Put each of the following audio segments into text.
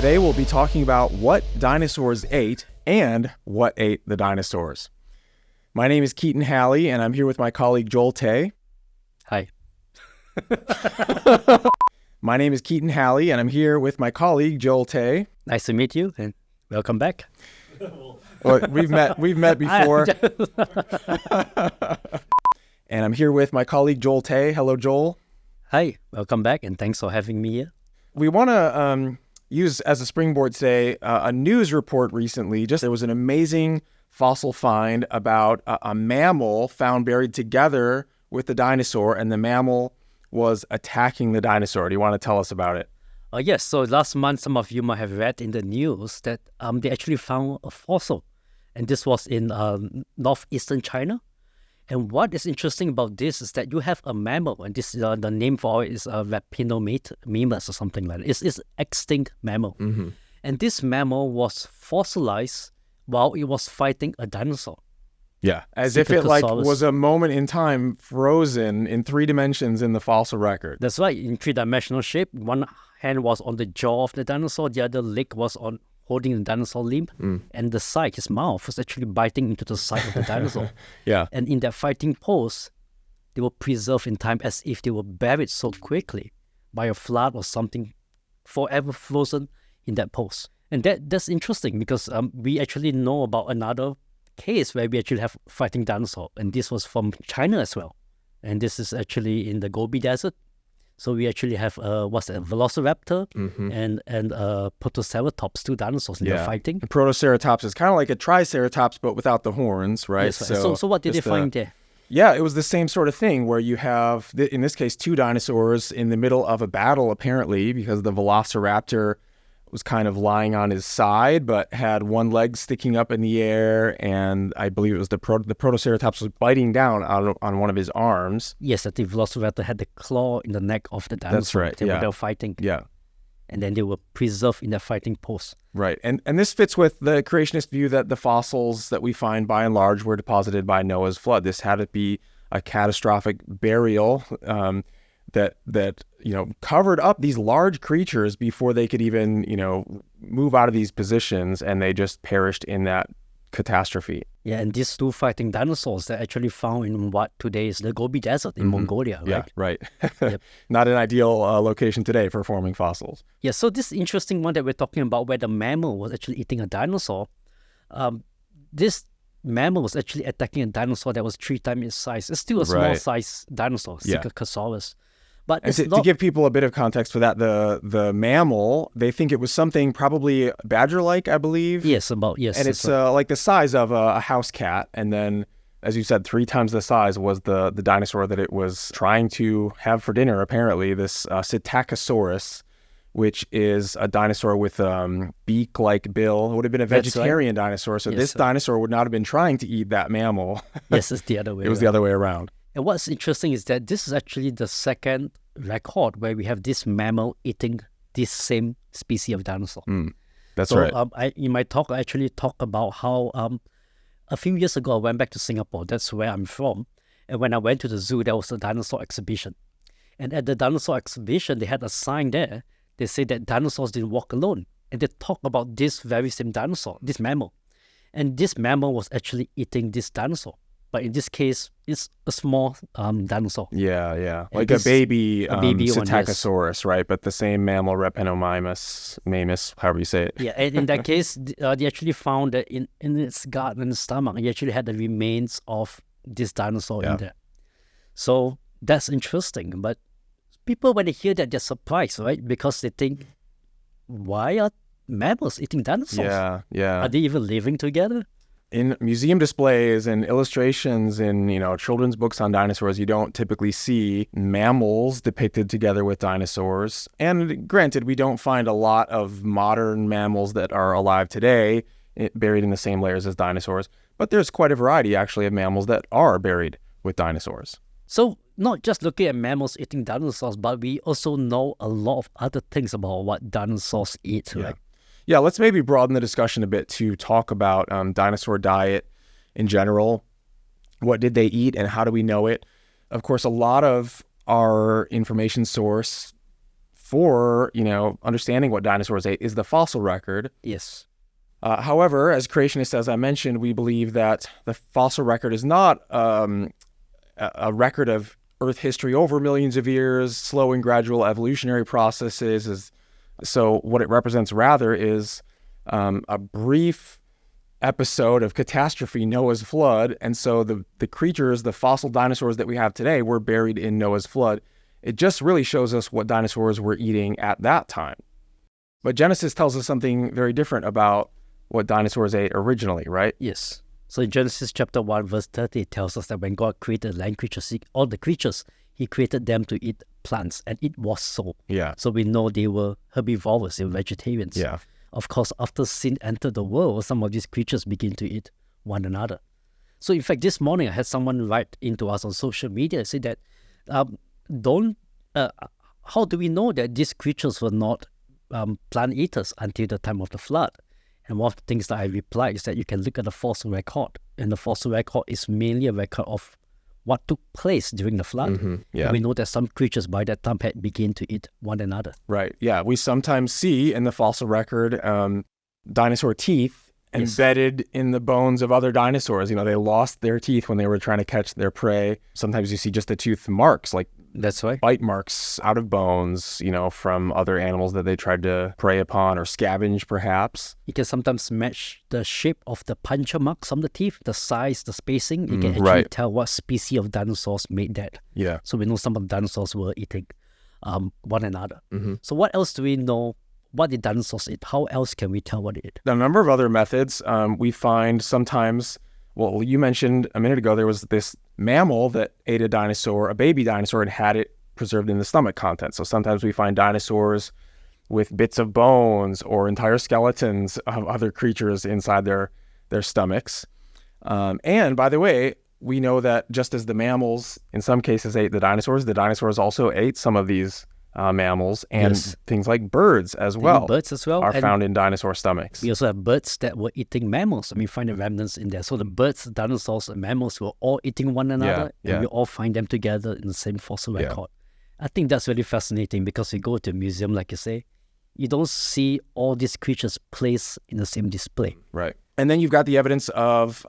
Today we'll be talking about what dinosaurs ate and what ate the dinosaurs. My name is Keaton Halley, and I'm here with my colleague Joel Tay. Hi. My name is Keaton Halley, and I'm here with my colleague Joel Tay. Nice to meet you, and welcome back. Well, we've met before. And I'm here with my colleague Joel Tay. Hello, Joel. Hi, welcome back, and thanks for having me here. We want to use as a springboard today a news report recently. There was an amazing fossil find about a mammal found buried together with the dinosaur, and the mammal was attacking the dinosaur. Do you want to tell us about it? Yes, so last month, some of you might have read in the news that they actually found a fossil, and this was in northeastern China. And what is interesting about this is that you have a mammal, and this the name for it is Rapinomamus or something like that. It's extinct mammal. Mm-hmm. And this mammal was fossilized while it was fighting a dinosaur. Yeah, as if it was a moment in time frozen in 3 dimensions in the fossil record. That's right, in 3-dimensional shape. One hand was on the jaw of the dinosaur, the other leg was on holding the dinosaur limb, and the side, his mouth, was actually biting into the side of the dinosaur. Yeah. And in that fighting pose, they were preserved in time as if they were buried so quickly by a flood or something, forever frozen in that pose. And that's interesting because we actually know about another case where we actually have fighting dinosaur, and this was from China as well. And this is actually in the Gobi Desert. So we actually have Velociraptor and Protoceratops, 2 dinosaurs in the fighting. The Protoceratops is kind of like a Triceratops, but without the horns, right? Yes, so what did they find there? Yeah, it was the same sort of thing where you have, in this case, 2 dinosaurs in the middle of a battle, apparently, because the Velociraptor was kind of lying on his side, but had one leg sticking up in the air, and I believe it was the Protoceratops was biting down on one of his arms. Yes, the Velociraptor had the claw in the neck of the dinosaur. That's right, They were fighting. Yeah. And then they were preserved in their fighting pose. Right, and this fits with the creationist view that the fossils that we find, by and large, were deposited by Noah's flood. This had to be a catastrophic burial that covered up these large creatures before they could even move out of these positions, and they just perished in that catastrophe. Yeah, and these 2 fighting dinosaurs that actually found in what today is the Gobi Desert in Mongolia, right? Yeah, right. Yep. Not an ideal location today for forming fossils. Yeah, so this interesting one that we're talking about, where the mammal was actually eating a dinosaur, this mammal was actually attacking a dinosaur that was 3 times its size. It's still a small size dinosaur, Sicacosaurus. But to give people a bit of context for that, the mammal, they think it was something probably badger-like, I believe. Yes. And it's like the size of a house cat. And then, as you said, 3 times the size was the dinosaur that it was trying to have for dinner, apparently, this Psittacosaurus, which is a dinosaur with beak-like bill. It would have been a vegetarian dinosaur. So this dinosaur would not have been trying to eat that mammal. Yes, it's the other way. It was the other way around. And what's interesting is that this is actually the second record where we have this mammal eating this same species of dinosaur. That's right. In my talk, I actually talk about how a few years ago I went back to Singapore. That's where I'm from. And when I went to the zoo, there was a dinosaur exhibition. And at the dinosaur exhibition, they had a sign there. They say that dinosaurs didn't walk alone. And they talk about this very same dinosaur, this mammal. And this mammal was actually eating this dinosaur. But in this case, it's a small dinosaur. Yeah. Like a baby Psittacosaurus, right? But the same mammal, Rapinomamus, however you say it. Yeah, and in that case, they actually found that in its gut and stomach, it actually had the remains of this dinosaur in there. So that's interesting. But people, when they hear that, they're surprised, right? Because they think, why are mammals eating dinosaurs? Yeah. Are they even living together? In museum displays and illustrations in, children's books on dinosaurs, you don't typically see mammals depicted together with dinosaurs. And granted, we don't find a lot of modern mammals that are alive today buried in the same layers as dinosaurs. But there's quite a variety, actually, of mammals that are buried with dinosaurs. So not just looking at mammals eating dinosaurs, but we also know a lot of other things about what dinosaurs eat, right? Yeah, let's maybe broaden the discussion a bit to talk about dinosaur diet in general. What did they eat and how do we know it? Of course, a lot of our information source for, understanding what dinosaurs ate is the fossil record. Yes. However, as creationists, as I mentioned, we believe that the fossil record is not a record of Earth history over millions of years, slow and gradual evolutionary processes. So what it represents rather is a brief episode of catastrophe, Noah's flood. And so the creatures, the fossil dinosaurs that we have today, were buried in Noah's flood. It just really shows us what dinosaurs were eating at that time. But Genesis tells us something very different about what dinosaurs ate originally, right? Yes. So in Genesis chapter 1, verse 30, it tells us that when God created land creatures, all the creatures, he created them to eat plants, and it was so. Yeah. So we know they were herbivores, they were vegetarians. Yeah. Of course, after sin entered the world, some of these creatures begin to eat one another. So in fact, this morning I had someone write into us on social media and say that, how do we know that these creatures were not plant eaters until the time of the flood? And one of the things that I replied is that you can look at the fossil record, and the fossil record is mainly a record of what took place during the flood. Mm-hmm. Yeah. And we know that some creatures by that time had begun to eat one another. Right. Yeah. We sometimes see in the fossil record dinosaur teeth embedded in the bones of other dinosaurs. They lost their teeth when they were trying to catch their prey. Sometimes you see just the tooth marks, like that's right, bite marks out of bones, from other animals that they tried to prey upon or scavenge, perhaps. You can sometimes match the shape of the puncture marks on the teeth, the size, the spacing. You can actually tell what species of dinosaurs made that. Yeah. So we know some of the dinosaurs were eating one another. Mm-hmm. So what else do we know? What did dinosaurs eat? How else can we tell what they ate? A number of other methods. We find sometimes, well, you mentioned a minute ago, there was this mammal that ate a dinosaur, a baby dinosaur, and had it preserved in the stomach contents. So sometimes we find dinosaurs with bits of bones or entire skeletons of other creatures inside their stomachs. And by the way, we know that just as the mammals in some cases ate the dinosaurs also ate some of these mammals, and things like birds as well. Birds as well are found in dinosaur stomachs. We also have birds that were eating mammals. We find the remnants in there. So the birds, dinosaurs, and mammals were all eating one another, and we all find them together in the same fossil record. I think that's really fascinating because you go to a museum, like you say, you don't see all these creatures placed in the same display. Right. And then you've got the evidence of,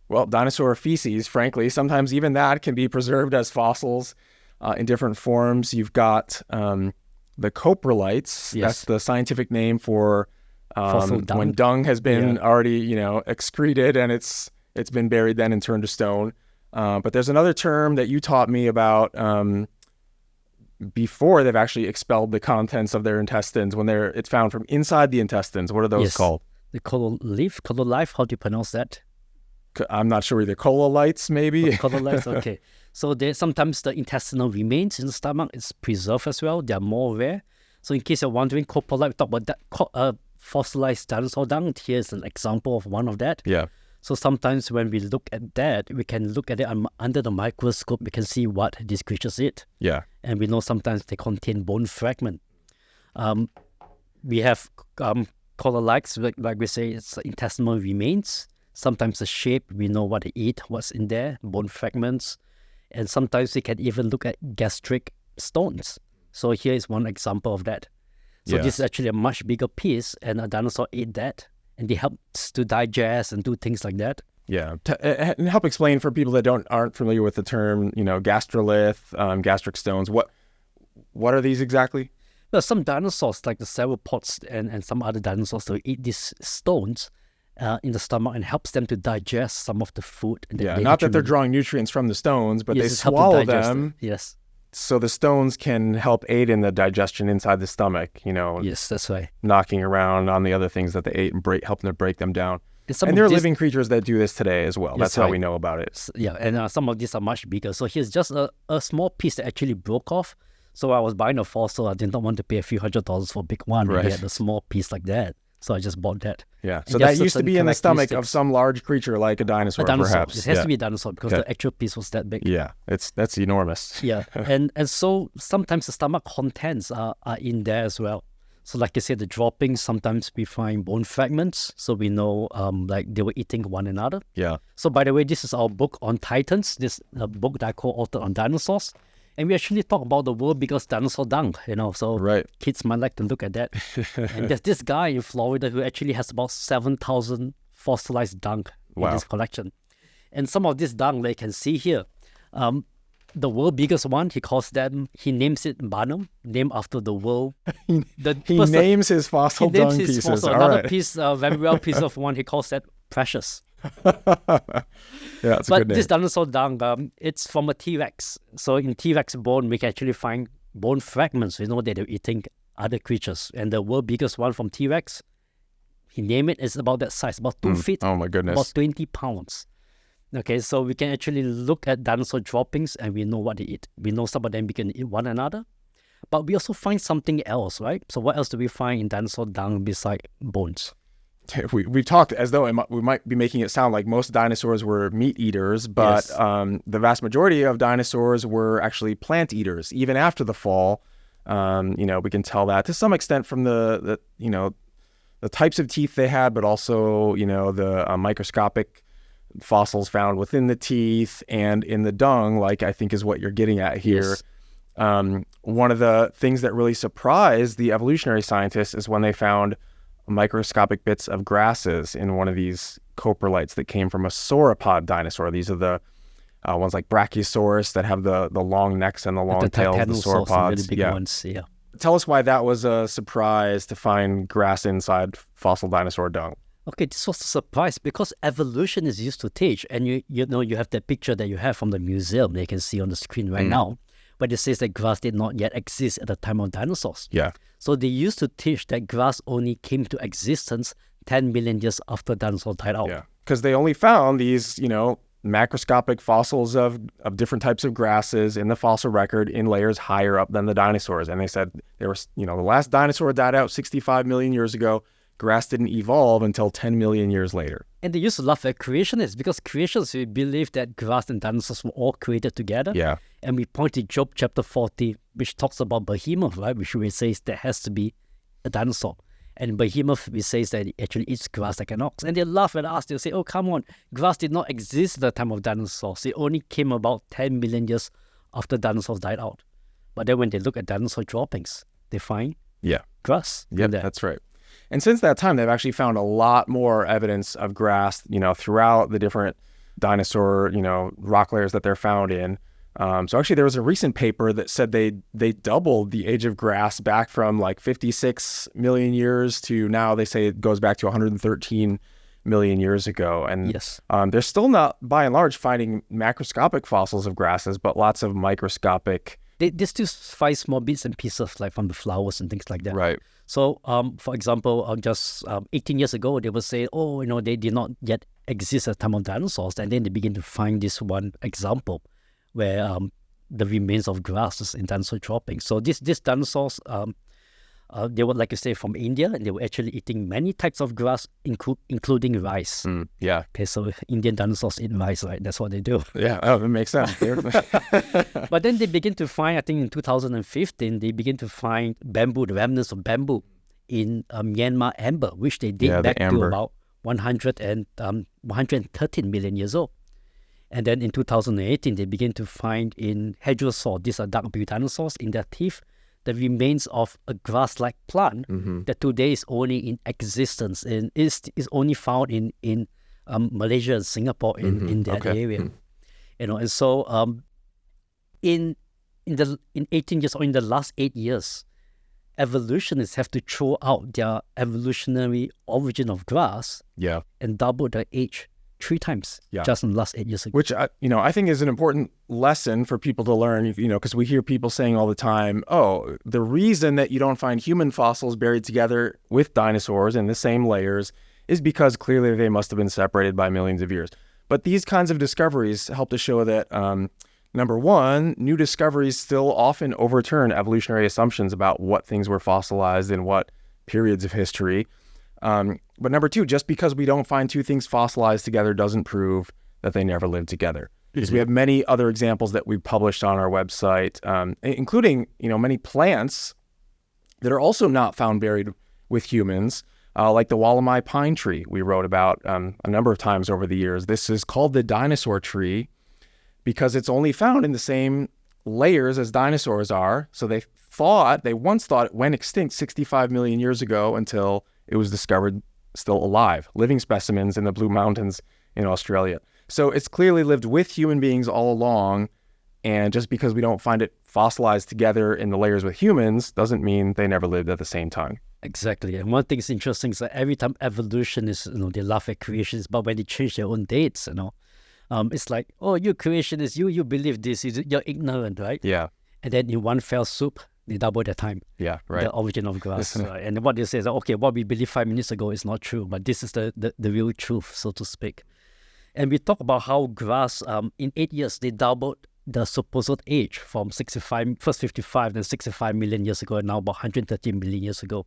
dinosaur feces, frankly. Sometimes even that can be preserved as fossils in different forms. You've got the coprolites. Yes. That's the scientific name for dung. when dung has been already, excreted and it's been buried then and turned to stone. But there's another term that you taught me about before they've actually expelled the contents of their intestines, when it's found from inside the intestines. What are those called? The cololife, how do you pronounce that? I'm not sure either. Cololites, maybe? Cololites, okay. So sometimes the intestinal remains in the stomach is preserved as well. They are more rare. So in case you're wondering, coprolite, we talk about that fossilized dinosaur dung. Here's an example of one of that. Yeah. So sometimes when we look at that, we can look at it under the microscope. We can see what these creatures eat. Yeah. And we know sometimes they contain bone fragment. We have cololites, like we say, it's intestinal remains. Sometimes the shape, we know what they eat, what's in there, bone fragments. And sometimes we can even look at gastric stones. So here is one example of that. So this is actually a much bigger piece, and a dinosaur ate that, and they helped to digest and do things like that. Yeah, and help explain for people that aren't familiar with the term, gastrolith, gastric stones. What are these exactly? Well, some dinosaurs, like the sauropods and some other dinosaurs, will eat these stones in the stomach and helps them to digest some of the food. Not that they're drawing nutrients from the stones, but they swallow them. Yes. So the stones can help aid in the digestion inside the stomach, Yes, that's right. Knocking around on the other things that they ate and helping to break them down. And there are living creatures that do this today as well. That's how we know about it. Yeah, and some of these are much bigger. So here's just a small piece that actually broke off. So I was buying a fossil. I did not want to pay a few $100s for a big one. Right. I had a small piece like that. So I just bought that. Yeah. So that used to be in the stomach of some large creature like a dinosaur, perhaps. It has to be a dinosaur because the actual piece was that big. Yeah. That's enormous. Yeah. and so sometimes the stomach contents are in there as well. So like I said, the droppings, sometimes we find bone fragments. So we know like they were eating one another. Yeah. So by the way, this is our book on Titans, this book that I co-authored on dinosaurs. And we actually talk about the world's biggest dinosaur dung, so Right. kids might like to look at that. And there's this guy in Florida who actually has about 7,000 fossilized dung in Wow. his collection. And some of this dung they can see here. The world's biggest one, he names it Barnum, named after the world. He names his fossil dung pieces. Fossil. All Another right. piece, very well piece of one, he calls that precious. Yeah, it's a good name. This dinosaur dung, it's from a T-Rex. So in T-Rex bone, we can actually find bone fragments. We know that they're eating other creatures. And the world's biggest one from T-Rex, he named it, is about that size, about 2 feet, Oh my goodness. about 20 pounds. Okay, so we can actually look at dinosaur droppings and we know what they eat. We know some of them can eat one another. But we also find something else, right? So what else do we find in dinosaur dung beside bones? We've talked as though we might be making it sound like most dinosaurs were meat eaters, but Yes. The vast majority of dinosaurs were actually plant eaters. Even after the fall, we can tell that to some extent from the types of teeth they had, but also the microscopic fossils found within the teeth and in the dung, like I think is what you're getting at here. Yes. One of the things that really surprised the evolutionary scientists is when they found microscopic bits of grasses in one of these coprolites that came from a sauropod dinosaur. These are the ones like Brachiosaurus that have the long necks and the long tails, the titanosaurs, the sauropods. really big ones, yeah. Tell us why that was a surprise to find grass inside fossil dinosaur dung. Okay, this was a surprise because evolution is used to teach, and you have that picture that you have from the museum that you can see on the screen right now, but it says that grass did not yet exist at the time of dinosaurs. Yeah. So they used to teach that grass only came to existence 10 million years after dinosaurs died out. Yeah, because they only found these, macroscopic fossils of different types of grasses in the fossil record in layers higher up than the dinosaurs. And they said there was, the last dinosaur died out 65 million years ago. Grass didn't evolve until 10 million years later. And they used to laugh at creationists because creationists, we believe that grass and dinosaurs were all created together. Yeah. And we point to Job chapter 40, which talks about behemoth, right? Which we say there has to be a dinosaur. And behemoth, we say that it actually eats grass like an ox. And they laugh at us. They'll say, oh, come on. Grass did not exist at the time of dinosaurs. It only came about 10 million years after dinosaurs died out. But then when they look at dinosaur droppings, they find grass. Yep, that's right. And since that time, they've actually found a lot more evidence of grass, throughout the different dinosaur, rock layers that they're found in. So actually, there was a recent paper that said they doubled the age of grass back from like 56 million years to now they say it goes back to 113 million years ago. And Yes. they're still not, by and large, finding macroscopic fossils of grasses, but lots of microscopic. They still find small bits and pieces like from the flowers and things like that. Right. So, for example, just 18 years ago, they would say, they did not yet exist at the time of dinosaurs. And then they begin to find this one example where the remains of grasses in dinosaur droppings. So these dinosaurs, they were, like you say, from India, and they were actually eating many types of grass, including rice. Yeah. Okay, so Indian dinosaurs eat rice, right? That's what they do. Yeah. Oh, that makes sense. But then they begin to find, I think in 2015, they begin to find bamboo, the remnants of bamboo in Myanmar amber, which they date back to about 113 million years old. And then in 2018, they begin to find in hadrosaur, these are dark-billed dinosaurs, in their teeth, the remains of a grass-like plant that today is only in existence and is only found in Malaysia and Singapore in that area. And so in 18 years or in the last 8 years, evolutionists have to throw out their evolutionary origin of grass and double their age 3 times just in the last 8 years ago. Which, I think is an important lesson for people to learn, because we hear people saying all the time, oh, the reason that you don't find human fossils buried together with dinosaurs in the same layers is because clearly they must have been separated by millions of years. But these kinds of discoveries help to show that, number one, new discoveries still often overturn evolutionary assumptions about what things were fossilized in what periods of history. But number two, just because we don't find two things fossilized together doesn't prove that they never lived together. Because we have many other examples that we've published on our website, including, many plants that are also not found buried with humans, like the Wallamai pine tree we wrote about a number of times over the years. This is called the dinosaur tree because it's only found in the same layers as dinosaurs are. So they once thought it went extinct 65 million years ago until it was discovered still alive, living specimens in the Blue Mountains in Australia. So it's clearly lived with human beings all along. And just because we don't find it fossilized together in the layers with humans doesn't mean they never lived at the same time. Exactly. And one thing is interesting is that every time evolution is, they laugh at creations, but when they change their own dates, it's like, oh, you creationists, you believe this, you're ignorant, right? Yeah. And then in one fell swoop, they double their time. Yeah, right. The origin of grass. Right? And what they say is, okay, what we believed 5 minutes ago is not true, but this is the real truth, so to speak. And we talk about how grass, in 8 years, they doubled the supposed age from 65, first 55, then 65 million years ago, and now about 130 million years ago.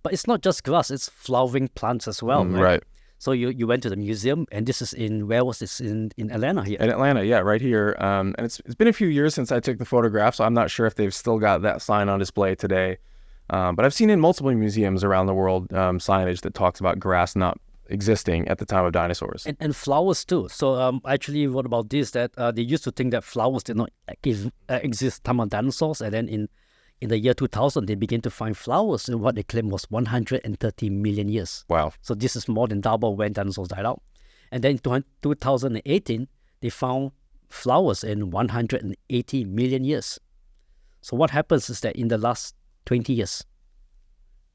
But it's not just grass, it's flowering plants as well, right? Right. So you went to the museum, and this is where was this? In Atlanta here? In Atlanta, yeah, right here. And it's been a few years since I took the photograph, so I'm not sure if they've still got that sign on display today. But I've seen in multiple museums around the world signage that talks about grass not existing at the time of dinosaurs. And flowers too. So I actually wrote about this, that they used to think that flowers did not exist time of dinosaurs, and then in the year 2000, they began to find flowers in what they claim was 130 million years. Wow. So this is more than double when dinosaurs died out. And then in 2018, they found flowers in 180 million years. So what happens is that in the last 20 years,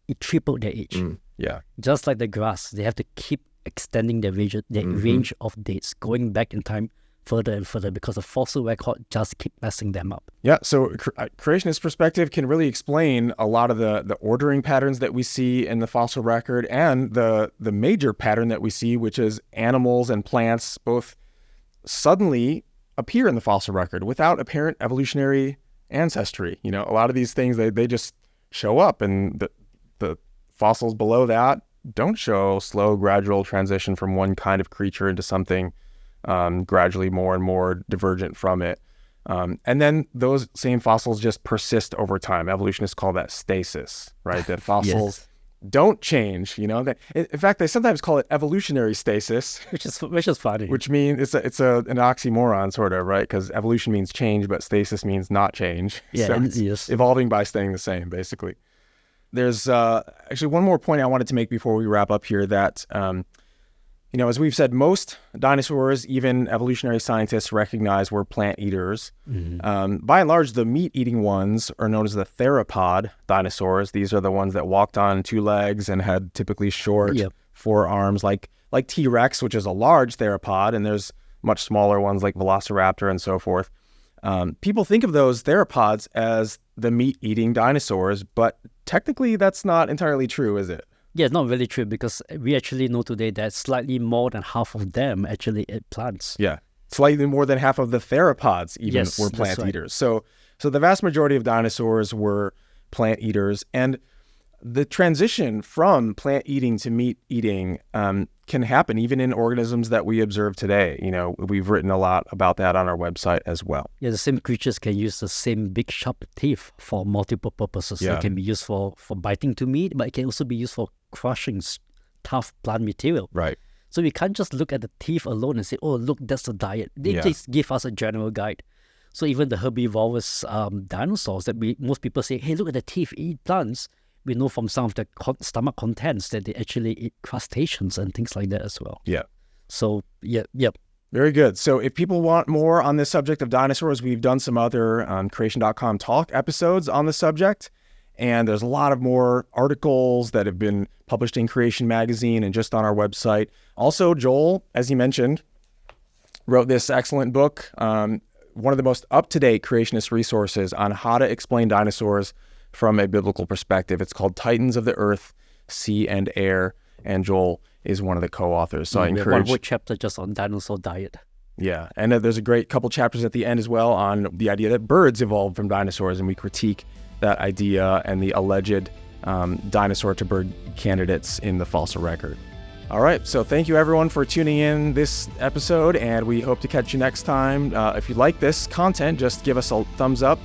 it tripled their age. Yeah. Just like the grass, they have to keep extending their range of dates, going back in time further and further, because the fossil record just keep messing them up. Yeah, so creationist perspective can really explain a lot of the ordering patterns that we see in the fossil record, and the major pattern that we see, which is animals and plants both suddenly appear in the fossil record without apparent evolutionary ancestry. A lot of these things, they just show up, and the fossils below that don't show slow, gradual transition from one kind of creature into something gradually more and more divergent from it. And then those same fossils just persist over time. Evolutionists call that stasis, right? That fossils don't change, in fact, they sometimes call it evolutionary stasis, which is funny. Which means it's an oxymoron, sort of, right? Because evolution means change, but stasis means not change. Yeah, so it's evolving by staying the same, basically. There's actually one more point I wanted to make before we wrap up here, that as we've said, most dinosaurs, even evolutionary scientists recognize, were plant eaters. By and large, the meat-eating ones are known as the theropod dinosaurs. These are the ones that walked on two legs and had typically short forearms, like T-Rex, which is a large theropod, and there's much smaller ones like Velociraptor and so forth. People think of those theropods as the meat-eating dinosaurs, but technically that's not entirely true, is it? Yeah, not really true, because we actually know today that slightly more than half of them actually eat plants. Yeah, slightly more than half of the theropods even were plant eaters. So the vast majority of dinosaurs were plant eaters, and the transition from plant eating to meat eating can happen even in organisms that we observe today. We've written a lot about that on our website as well. Yeah, the same creatures can use the same big sharp teeth for multiple purposes. Yeah. It can be used for biting to meat, but it can also be used for crushing tough plant material. Right. So we can't just look at the teeth alone and say, oh, look, that's the diet. They just give us a general guide. So even the herbivorous dinosaurs that most people say, hey, look at the teeth, eat plants. We know from some of the stomach contents that they actually eat crustaceans and things like that as well. Yeah. So, yeah. Very good. So if people want more on this subject of dinosaurs, we've done some other creation.com talk episodes on the subject. And there's a lot of more articles that have been published in Creation Magazine and just on our website. Also, Joel, as you mentioned, wrote this excellent book, one of the most up-to-date creationist resources on how to explain dinosaurs from a biblical perspective. It's called Titans of the Earth, Sea and Air, and Joel is one of the co-authors. So I encourage... one whole chapter just on dinosaur diet. Yeah, and there's a great couple chapters at the end as well on the idea that birds evolved from dinosaurs, and we critique that idea and the alleged dinosaur to bird candidates in the fossil record. All right, so thank you everyone for tuning in this episode, and we hope to catch you next time. If you like this content, just give us a thumbs up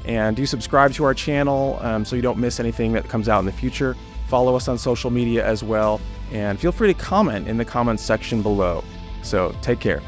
and do subscribe to our channel so you don't miss anything that comes out in the future. Follow us on social media as well, and feel free to comment in the comments section below. So take care.